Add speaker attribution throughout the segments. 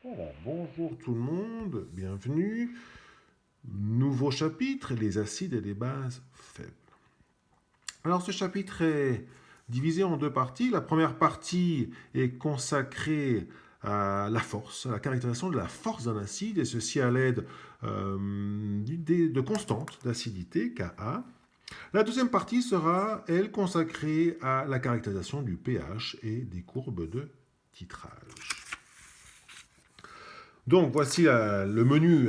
Speaker 1: Voilà, bonjour tout le monde, bienvenue. Nouveau chapitre, les acides et les bases faibles. Alors ce chapitre est divisé en deux parties. La première partie est consacrée à la force, à la caractérisation de la force d'un acide, et ceci à l'aide de constantes d'acidité, Ka. La deuxième partie sera, elle, consacrée à la caractérisation du pH et des courbes de titrage. Donc voici le menu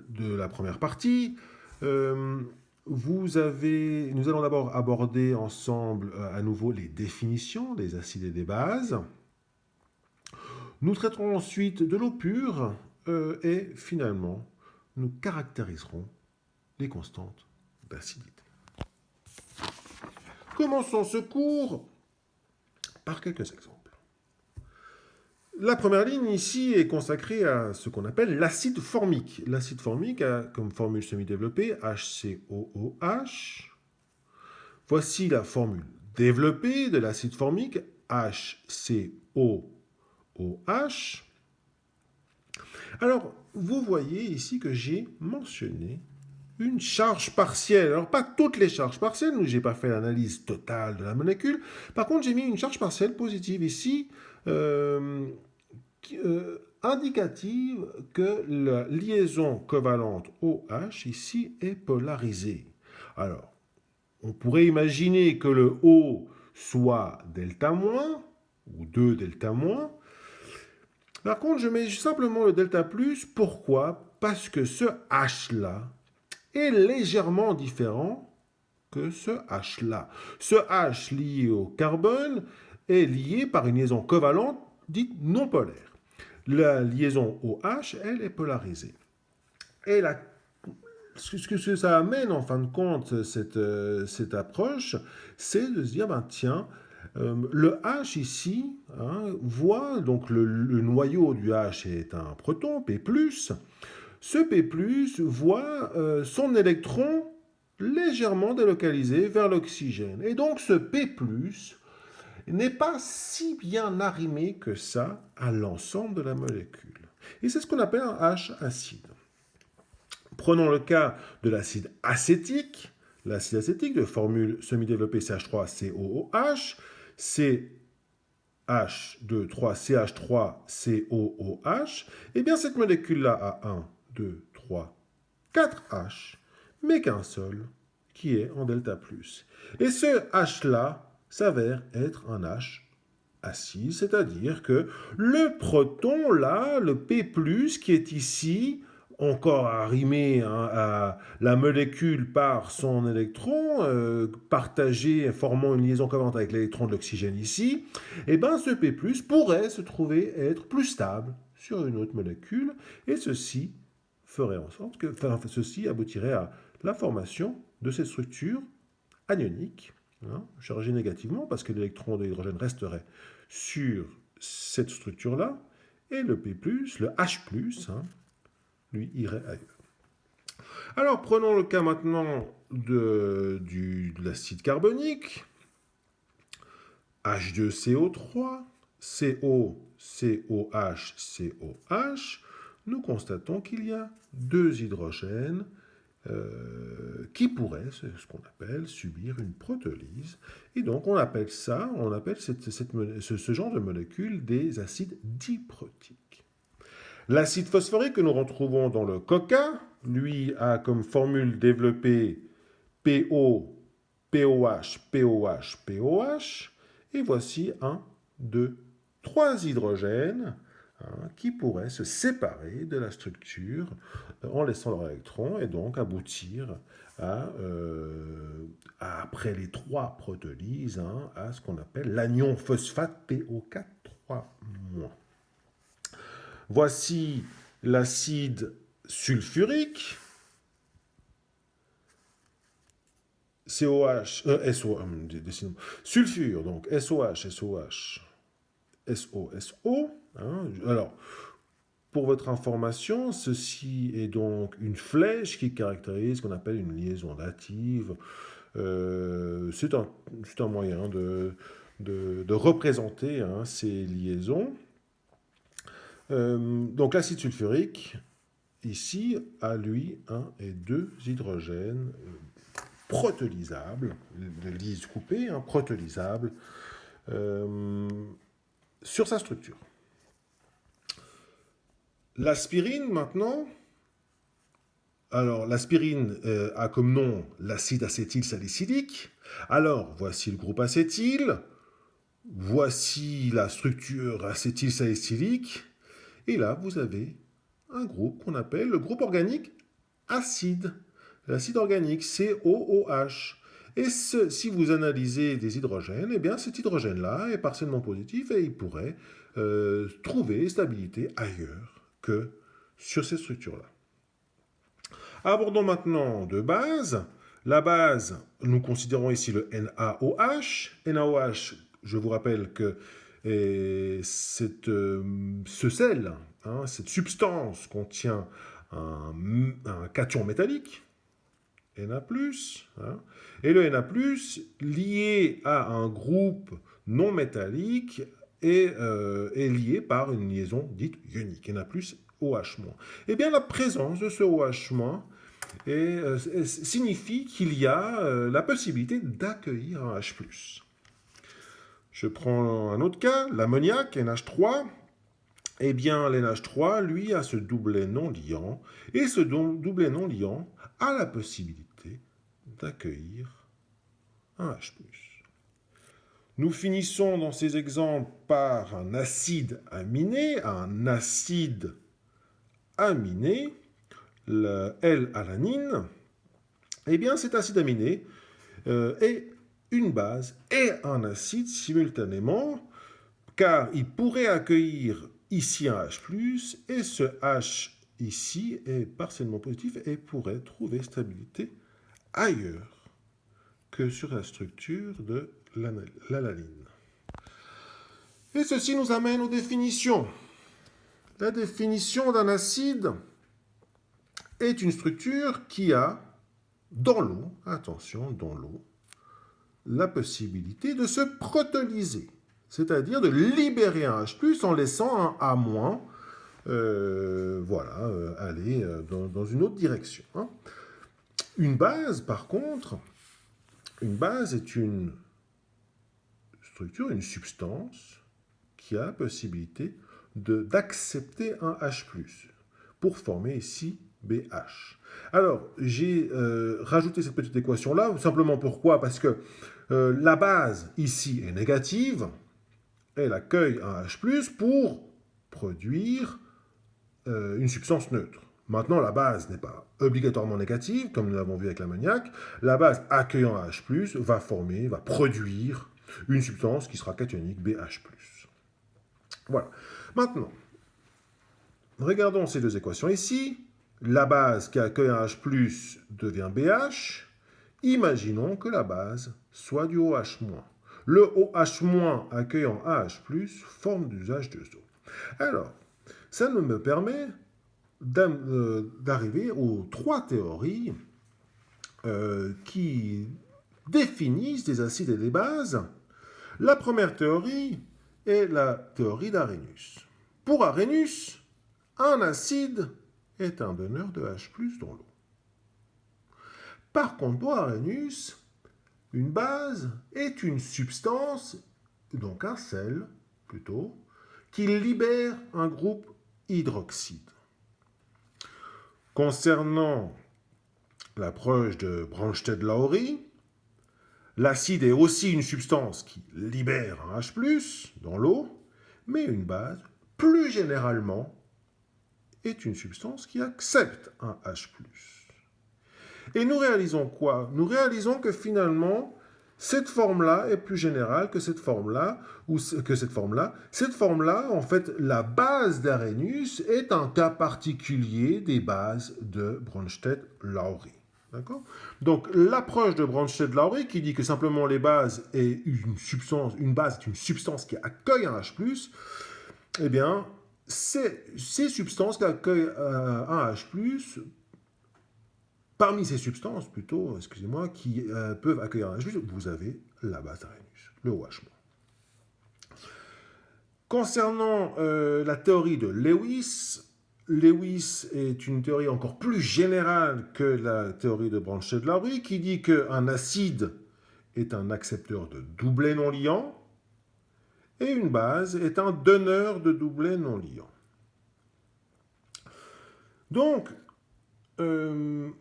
Speaker 1: de la première partie. Euh, nous allons d'abord aborder ensemble à nouveau les définitions des acides et des bases. Nous traiterons ensuite de l'eau pure et finalement nous caractériserons les constantes d'acidité. Commençons ce cours par quelques exemples. La première ligne ici est consacrée à ce qu'on appelle l'acide formique. L'acide formique a comme formule semi-développée HCOOH. Voici la formule développée de l'acide formique HCOOH. Alors, vous voyez ici que j'ai mentionné une charge partielle. Alors, pas toutes les charges partielles, je n'ai pas fait l'analyse totale de la molécule. Par contre, j'ai mis une charge partielle positive ici. Indicative que la liaison covalente OH ici est polarisée. Alors, on pourrait imaginer que le O soit delta moins ou 2 delta moins. Par contre, je mets simplement le delta plus. Pourquoi? Parce que ce H-là est légèrement différent que ce H-là. Ce H lié au carbone est lié par une liaison covalente dite non polaire. La liaison OH, elle, est polarisée. Et ce que ça amène, en fin de compte, cette approche, c'est de se dire, ben, tiens, le H ici, voit, donc le noyau du H est un proton, P+. Ce P+, voit son électron légèrement délocalisé vers l'oxygène. Et donc ce P+, n'est pas si bien arrimé que ça à l'ensemble de la molécule. Et c'est ce qu'on appelle un H acide. Prenons le cas de l'acide acétique. L'acide acétique de formule semi-développée CH3COOH, CH2,3CH3COOH, eh bien cette molécule-là a 1, 2, 3, 4 H, mais qu'un seul, qui est en delta+. Et ce H-là s'avère être un H acide, c'est-à-dire que le proton, là, le P+, qui est ici, encore arrimé à la molécule par son électron, partagé, formant une liaison covalente avec l'électron de l'oxygène ici, et bien ce P+, pourrait se trouver être plus stable sur une autre molécule, et ceci ferait en sorte que, enfin, ceci aboutirait à la formation de cette structure anionique, chargée négativement, parce que l'électron de l'hydrogène resterait sur cette structure-là, et le P+, le H+, lui, irait ailleurs. Alors, prenons le cas maintenant de l'acide carbonique, H2CO3, CO, COH, COH. Nous constatons qu'il y a deux hydrogènes qui pourraient, c'est ce qu'on appelle, subir une protolyse. Et donc on appelle ce genre de molécules des acides diprotiques. L'acide phosphorique que nous retrouvons dans le coca, lui, a comme formule développée PO, POH, POH, POH. Et voici un, deux, trois hydrogènes qui pourraient se séparer de la structure en laissant leur électron et donc aboutir après les trois protolyses, à ce qu'on appelle l'anion phosphate PO4 3-. Voici l'acide sulfurique, COH, sulfure, donc SOH, SOH, SO. Alors, pour votre information, ceci est donc une flèche qui caractérise ce qu'on appelle une liaison dative. C'est un moyen de représenter ces liaisons. Donc l'acide sulfurique, ici, a lui un et deux hydrogènes protolysables, de lise coupée, hein, protolysables, sur sa structure. L'aspirine, maintenant, alors l'aspirine a comme nom l'acide acétylsalicylique. Alors, voici le groupe acétyl, voici la structure acétylsalicylique, et là, vous avez un groupe qu'on appelle le groupe organique acide. L'acide organique, COOH. Et si vous analysez des hydrogènes, eh bien cet hydrogène-là est partiellement positif et il pourrait trouver stabilité ailleurs que sur ces structures-là. Abordons maintenant deux bases. La base, nous considérons ici le NaOH. NaOH, je vous rappelle que ce sel, hein, cette substance contient un cation métallique, Na+, hein, et le Na+, lié à un groupe non métallique, est lié par une liaison dite ionique, Na+, OH-. Eh bien, la présence de ce OH- signifie qu'il y a la possibilité d'accueillir un H+. Je prends un autre cas, l'ammoniac, NH3. Eh bien, l'NH3, lui, a ce doublet non liant, et ce doublet non liant a la possibilité d'accueillir un H+. Nous finissons dans ces exemples par un acide aminé, le L-alanine. Eh bien, cet acide aminé est une base et un acide simultanément, car il pourrait accueillir ici un H+, et ce H ici est partiellement positif et pourrait trouver stabilité ailleurs que sur la structure de l'alanine. Et ceci nous amène aux définitions. La définition d'un acide est une structure qui a, dans l'eau, attention, dans l'eau, la possibilité de se protolyser, c'est-à-dire de libérer un H+, en laissant un A-, aller dans une autre direction. Hein. Une base, par contre, une base est une structure, une substance qui a la possibilité d'accepter un H+, pour former ici BH. Alors, j'ai rajouté cette petite équation-là, simplement pourquoi? Parce que la base, ici, est négative, elle accueille un H+, pour produire une substance neutre. Maintenant, la base n'est pas obligatoirement négative, comme nous l'avons vu avec l'ammoniac. La base accueillant un H+, va produire une substance qui sera cationique BH+. Voilà. Maintenant, regardons ces deux équations ici. La base qui accueille un H+ devient BH. Imaginons que la base soit du OH-. Le OH- accueillant AH+, forme du H2O. Alors, ça me permet d'arriver aux trois théories qui définissent des acides et des bases. La première théorie est la théorie d'Arrhenius. Pour Arrhenius, un acide est un donneur de H+ dans l'eau. Par contre, pour Arrhenius, une base est une substance, donc un sel plutôt, qui libère un groupe hydroxyde. Concernant l'approche de Bronsted-Lowry, l'acide est aussi une substance qui libère un H+ dans l'eau, mais une base, plus généralement, est une substance qui accepte un H+. Et nous réalisons quoi? Nous réalisons que finalement, cette forme-là est plus générale que cette forme-là, Cette forme-là, en fait, la base d'Arrhenius est un cas particulier des bases de Bronsted-Lowry. D'accord? Donc, l'approche de Bronsted-Lowry qui dit que simplement les bases est une base est une substance qui accueille un H+, eh bien, ces substances qui accueillent un H+, parmi ces substances, plutôt, qui peuvent accueillir un H+, vous avez la base d'Arrhenius, le OH-. Concernant la théorie de Lewis, Lewis est une théorie encore plus générale que la théorie de Brandtschedd-Lowry qui dit qu'un acide est un accepteur de doublets non liants et une base est un donneur de doublets non liants. Donc, dans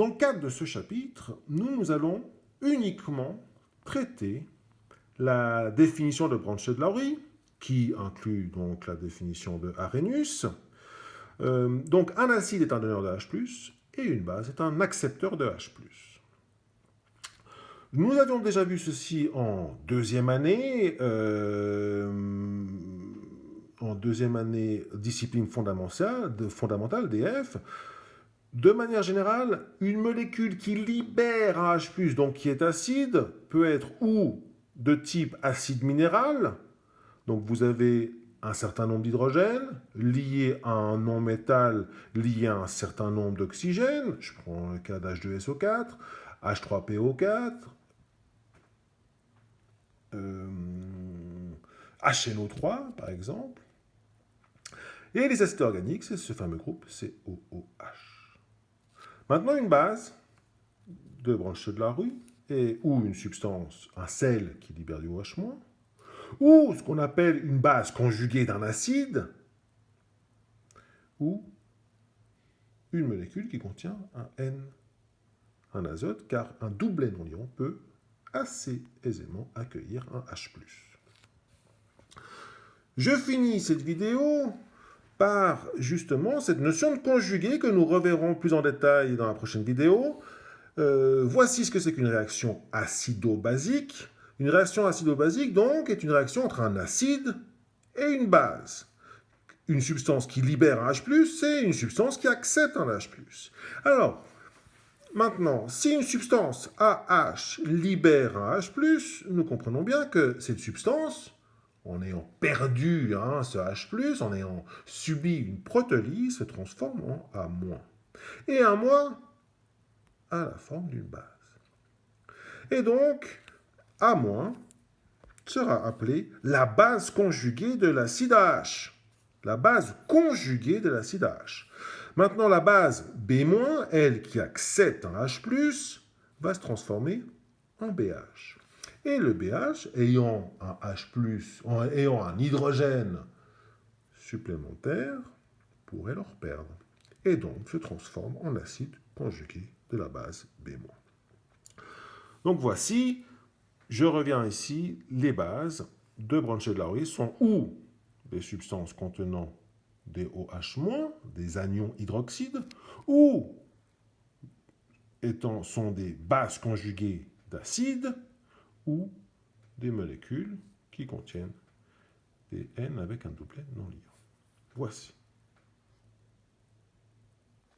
Speaker 1: le cadre de ce chapitre, nous allons uniquement traiter la définition de Brandtschedd-Lowry, qui inclut donc la définition de Arrhenius. Donc un acide est un donneur de H+, et une base est un accepteur de H+. Nous avions déjà vu ceci en deuxième année discipline fondamentale, DF. De manière générale, une molécule qui libère un H+, donc qui est acide, peut être ou de type acide minéral, donc vous avez un certain nombre d'hydrogènes lié à un non-métal lié à un certain nombre d'oxygènes. Je prends le cas d'H2SO4, H3PO4, HNO3 par exemple. Et les acides organiques, c'est ce fameux groupe COOH. Maintenant, une base de Brandtschedd-Lowry ou une substance, un sel qui libère du OH-, ou ce qu'on appelle une base conjuguée d'un acide, ou une molécule qui contient un N, un azote, car un doublet non liant peut assez aisément accueillir un H+. Je finis cette vidéo par justement cette notion de conjugué que nous reverrons plus en détail dans la prochaine vidéo. Voici ce que c'est qu'une réaction acido-basique. Une réaction acido-basique, donc, est une réaction entre un acide et une base. Une substance qui libère un H+, c'est une substance qui accepte un H+. Alors, maintenant, si une substance AH libère un H+, nous comprenons bien que cette substance, en ayant perdu ce H+, en ayant subi une protolyse, se transforme en A-. Et A- a la forme d'une base. Et donc, A- sera appelée la base conjuguée de l'acide AH. La base conjuguée de l'acide AH. Maintenant, la base B-, elle qui accepte un H+, va se transformer en BH. Et le BH, ayant un H+, ayant un hydrogène supplémentaire, pourrait leur perdre. Et donc se transforme en acide conjugué de la base B-. Donc voici, je reviens ici, les bases de Brandtschedd-Lowry sont ou des substances contenant des OH-, des anions hydroxydes, ou sont des bases conjuguées d'acides, ou des molécules qui contiennent des N avec un doublet non liant. Voici.